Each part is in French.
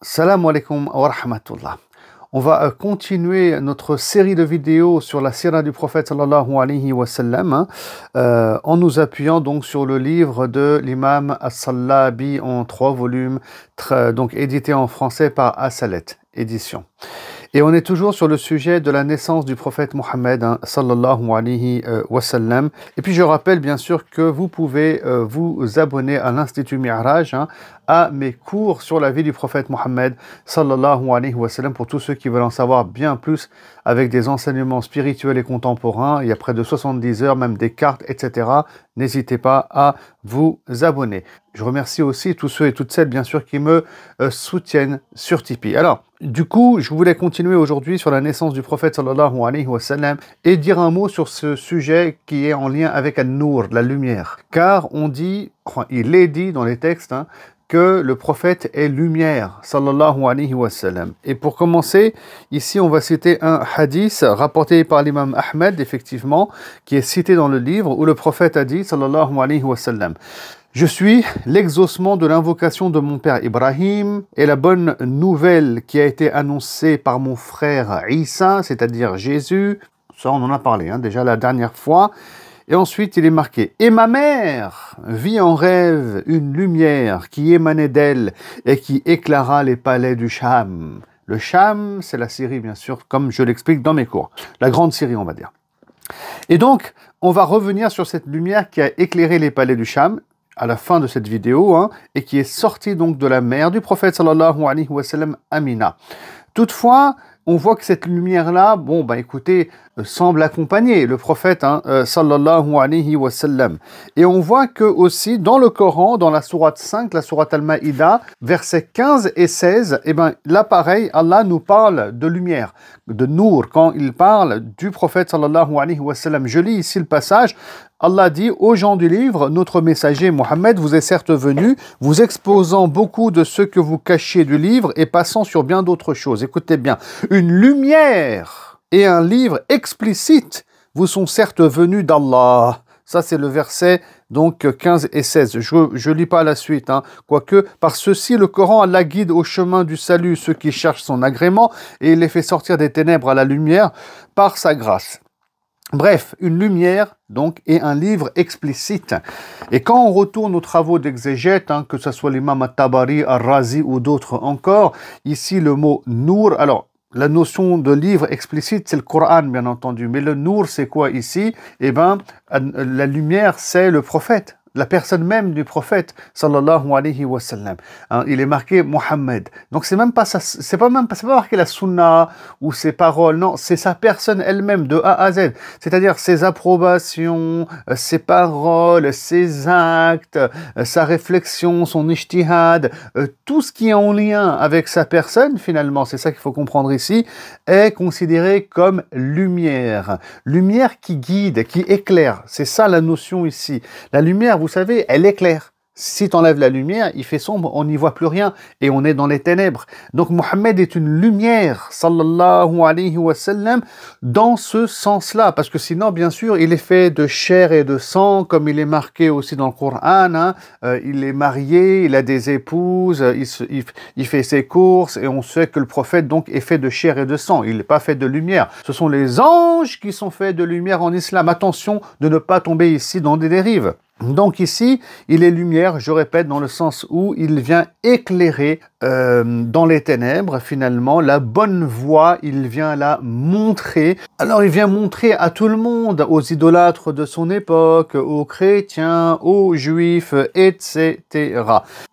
Salam alaikum wa rahmatullah. On va continuer notre série de vidéos sur la sira du prophète sallallahu alayhi wa sallam en nous appuyant donc sur le livre de l'imam As-Sallabi en 3 volumes, donc édité en français par As-Salet édition. Et on est toujours sur le sujet de la naissance du prophète Mohammed sallallahu alayhi wa sallam. Et puis je rappelle bien sûr que vous pouvez vous abonner à l'Institut Mi'raj, à mes cours sur la vie du prophète Mohammed sallallahu alayhi wa sallam pour tous ceux qui veulent en savoir bien plus avec des enseignements spirituels et contemporains. Il y a près de 70 heures, même des cartes, etc. N'hésitez pas à vous abonner. Je remercie aussi tous ceux et toutes celles, bien sûr, qui me soutiennent sur Tipeee. Alors, du coup, je voulais continuer aujourd'hui sur la naissance du prophète sallallahu alayhi wa sallam et dire un mot sur ce sujet qui est en lien avec An-Nour, la lumière. Car on dit, il est dit dans les textes, que le prophète est lumière, sallallahu alayhi wa sallam. Et pour commencer, ici on va citer un hadith rapporté par l'imam Ahmed, effectivement, qui est cité dans le livre, où le prophète a dit, sallallahu alayhi wa sallam, « Je suis l'exaucement de l'invocation de mon père Ibrahim et la bonne nouvelle qui a été annoncée par mon frère Isa, c'est-à-dire Jésus. » Ça, on en a parlé déjà la dernière fois. Et ensuite, il est marqué « Et ma mère vit en rêve une lumière qui émanait d'elle et qui éclaira les palais du Cham. » Le Cham, c'est la Syrie, bien sûr, comme je l'explique dans mes cours. La grande Syrie, on va dire. Et donc, on va revenir sur cette lumière qui a éclairé les palais du Cham à la fin de cette vidéo, et qui est sortie donc de la mère du prophète, sallallahu alayhi wa sallam, Amina. Toutefois, on voit que cette lumière-là, écoutez, semble accompagner le prophète, sallallahu alayhi wa sallam. Et on voit que aussi, dans le Coran, dans la sourate 5, la sourate Al-Maïda, versets 15 et 16, là, pareil, Allah nous parle de lumière, de Nour, quand il parle du prophète, sallallahu alayhi wa sallam. Je lis ici le passage. Allah dit, aux gens du livre, notre messager Mohammed vous est certes venu, vous exposant beaucoup de ce que vous cachiez du livre et passant sur bien d'autres choses. Écoutez bien, une lumière et un livre explicite vous sont certes venus d'Allah. Ça, c'est le verset donc 15 et 16. Je lis pas la suite, quoique par ceci, le Coran, Allah guide au chemin du salut ceux qui cherchent son agrément et il les fait sortir des ténèbres à la lumière par sa grâce. Bref, une lumière, donc, et un livre explicite. Et quand on retourne aux travaux d'exégète, que ce soit l'imam At-Tabari, Ar-Razi ou d'autres encore, ici le mot « Nour », alors, la notion de livre explicite, c'est le Coran, bien entendu. Mais le Nour, c'est quoi ici? La lumière, c'est le prophète. La personne même du prophète, sallallahu alayhi wa sallam. Il est marqué Mohammed. Donc c'est même pas ça, c'est pas marqué la sunna ou ses paroles, non, c'est sa personne elle-même de A à Z. C'est-à-dire ses approbations, ses paroles, ses actes, sa réflexion, son ijtihad, tout ce qui est en lien avec sa personne, finalement, c'est ça qu'il faut comprendre ici, est considéré comme lumière. Lumière qui guide, qui éclaire. C'est ça la notion ici. La lumière, vous savez, elle éclaire. Si tu enlèves la lumière, il fait sombre, on n'y voit plus rien et on est dans les ténèbres. Donc Mohammed est une lumière, sallallahu alayhi wa sallam, dans ce sens-là. Parce que sinon, bien sûr, il est fait de chair et de sang, comme il est marqué aussi dans le Coran. Il est marié, il a des épouses, il fait ses courses et on sait que le prophète donc est fait de chair et de sang. Il n'est pas fait de lumière. Ce sont les anges qui sont faits de lumière en islam. Attention de ne pas tomber ici dans des dérives. Donc ici, il est lumière, je répète, dans le sens où il vient éclairer dans les ténèbres, finalement, la bonne voie, il vient la montrer. Alors il vient montrer à tout le monde, aux idolâtres de son époque, aux chrétiens, aux juifs, etc.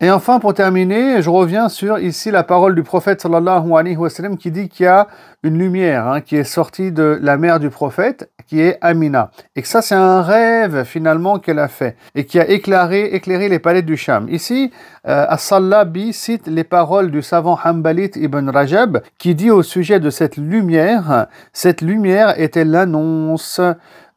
Et enfin, pour terminer, je reviens sur ici la parole du prophète sallallahu alayhi wa sallam qui dit qu'il y a une lumière qui est sortie de la mère du prophète, qui est Amina. Et que ça, c'est un rêve, finalement, qu'elle a fait. Et qui a éclairé les palais du Cham. Ici, As-Sallabi cite les paroles du savant Hanbalit ibn Rajab, qui dit au sujet de cette lumière était l'annonce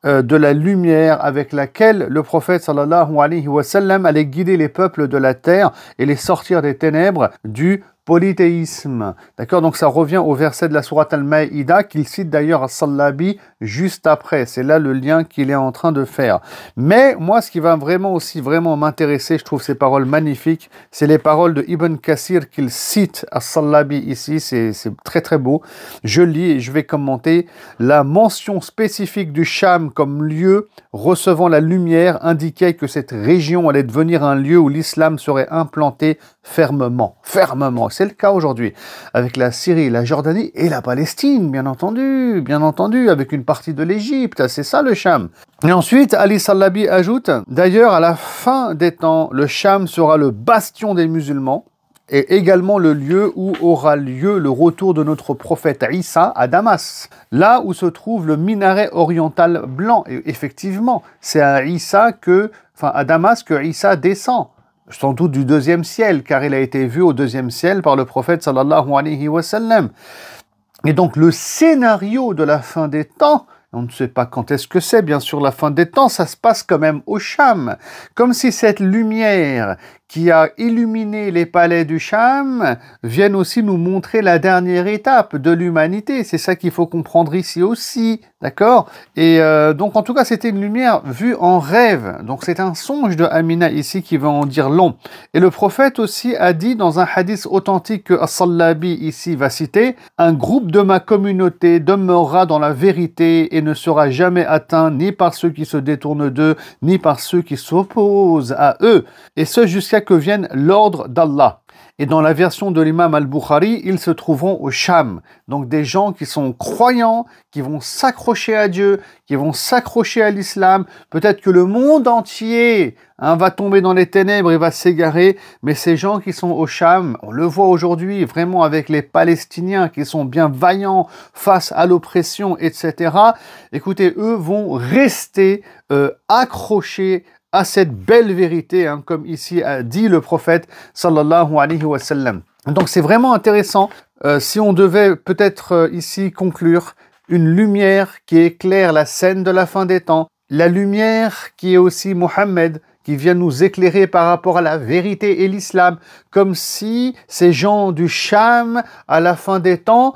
de la lumière avec laquelle le prophète sallallahu alayhi wa sallam allait guider les peuples de la terre et les sortir des ténèbres du polythéisme. D'accord? Donc ça revient au verset de la sourate Al-Maïda qu'il cite d'ailleurs à Sallabi juste après. C'est là le lien qu'il est en train de faire. Mais moi, ce qui va vraiment m'intéresser, je trouve ces paroles magnifiques, c'est les paroles de Ibn Kathir qu'il cite à Sallabi ici. C'est très très beau. Je lis et je vais commenter. La mention spécifique du Cham comme lieu recevant la lumière indiquait que cette région allait devenir un lieu où l'islam serait implanté fermement. Fermement. C'est le cas aujourd'hui avec la Syrie, la Jordanie et la Palestine, bien entendu, avec une partie de l'Égypte. C'est ça le Cham. Et ensuite, Ali Sallabi ajoute, d'ailleurs, à la fin des temps, le Cham sera le bastion des musulmans et également le lieu où aura lieu le retour de notre prophète Isa à Damas, là où se trouve le minaret oriental blanc. Et effectivement, c'est à Damas que Isa descend, sans doute du deuxième ciel, car il a été vu au deuxième ciel par le prophète sallallahu alayhi wa sallam. Et donc le scénario de la fin des temps, on ne sait pas quand est-ce que c'est, bien sûr, la fin des temps, ça se passe quand même au Cham. Comme si cette lumière qui a illuminé les palais du Cham vienne aussi nous montrer la dernière étape de l'humanité. C'est ça qu'il faut comprendre ici aussi, d'accord? Et donc, en tout cas, c'était une lumière vue en rêve. Donc, c'est un songe de Amina ici qui va en dire long. Et le prophète aussi a dit dans un hadith authentique que As-Sallabi ici va citer, « Un groupe de ma communauté demeurera dans la vérité et ne sera jamais atteint ni par ceux qui se détournent d'eux, ni par ceux qui s'opposent à eux. Et ce jusqu'à que vienne l'ordre d'Allah. » Et dans la version de l'imam al-Bukhari, ils se trouveront au Cham. Donc des gens qui sont croyants, qui vont s'accrocher à Dieu, qui vont s'accrocher à l'islam. Peut-être que le monde entier va tomber dans les ténèbres et va s'égarer. Mais ces gens qui sont au Cham, on le voit aujourd'hui vraiment avec les Palestiniens qui sont bien vaillants face à l'oppression, etc. Écoutez, eux vont rester accrochés à cette belle vérité, comme ici a dit le prophète sallallahu alayhi wa sallam. Donc c'est vraiment intéressant. Si on devait peut-être ici conclure, une lumière qui éclaire la scène de la fin des temps, la lumière qui est aussi Mohammed, qui vient nous éclairer par rapport à la vérité et l'islam, comme si ces gens du Cham, à la fin des temps,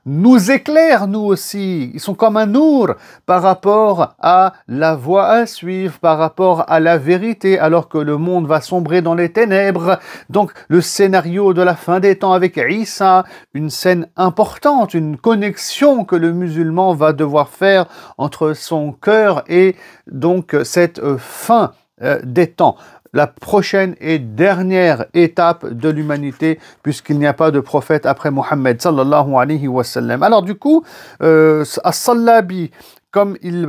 nous éclairent nous aussi. Ils sont comme un nour par rapport à la voie à suivre, par rapport à la vérité, alors que le monde va sombrer dans les ténèbres. Donc, le scénario de la fin des temps avec Isa, une scène importante, une connexion que le musulman va devoir faire entre son cœur et donc cette fin des temps, la prochaine et dernière étape de l'humanité, puisqu'il n'y a pas de prophète après Mohammed sallallahu alayhi wa sallam. Alors du coup, As-Sallabi, comme il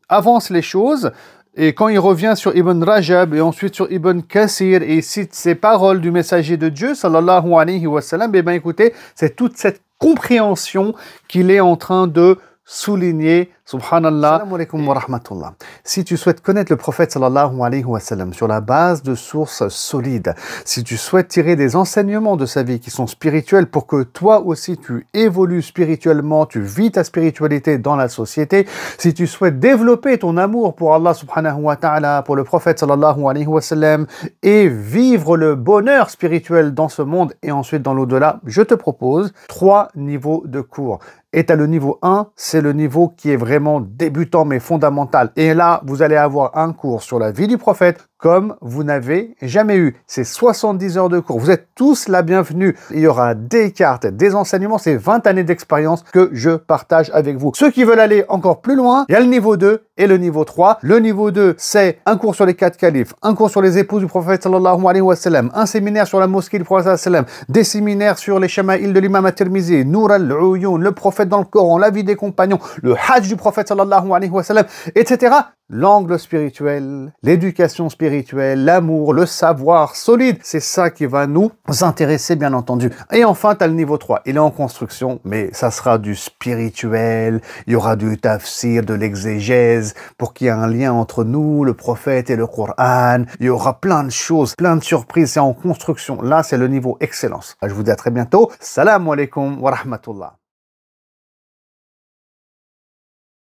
avance les choses, et quand il revient sur Ibn Rajab et ensuite sur Ibn Kathir et il cite ces paroles du messager de Dieu sallallahu alayhi wa sallam, écoutez, c'est toute cette compréhension qu'il est en train de souligner, subhanallah. Assalamu alaikum wa rahmatullah. Si tu souhaites connaître le prophète sallallahu alayhi wa sallam sur la base de sources solides, si tu souhaites tirer des enseignements de sa vie qui sont spirituels pour que toi aussi tu évolues spirituellement, tu vis ta spiritualité dans la société, si tu souhaites développer ton amour pour Allah subhanahu wa ta'ala, pour le prophète sallallahu alayhi wa sallam et vivre le bonheur spirituel dans ce monde et ensuite dans l'au-delà, je te propose 3 niveaux de cours. Et à le niveau 1, c'est le niveau qui est vraiment débutant mais fondamental. Et là, vous allez avoir un cours sur la vie du prophète comme vous n'avez jamais eu. C'est 70 heures de cours. Vous êtes tous la bienvenue. Il y aura des cartes, des enseignements. C'est 20 années d'expérience que je partage avec vous. Ceux qui veulent aller encore plus loin, il y a le niveau 2 et le niveau 3. Le niveau 2, c'est un cours sur les 4 califes, un cours sur les épouses du prophète sallallahu alayhi wa sallam, un séminaire sur la mosquée du prophète sallallahu alayhi wa sallam, des séminaires sur les shama'il de l'imam at-Tirmizi, Nour al-Uyun, le prophète dans le Coran, la vie des compagnons, le hajj du prophète sallallahu alayhi wa sallam, etc. L'angle spirituel, l'éducation spirituelle, l'amour, le savoir solide, c'est ça qui va nous intéresser bien entendu. Et enfin, tu as le niveau 3, il est en construction, mais ça sera du spirituel, il y aura du tafsir, de l'exégèse, pour qu'il y ait un lien entre nous, le prophète et le Coran, il y aura plein de choses, plein de surprises, c'est en construction. Là, c'est le niveau excellence. Je vous dis à très bientôt. Salam alaikum wa rahmatullah.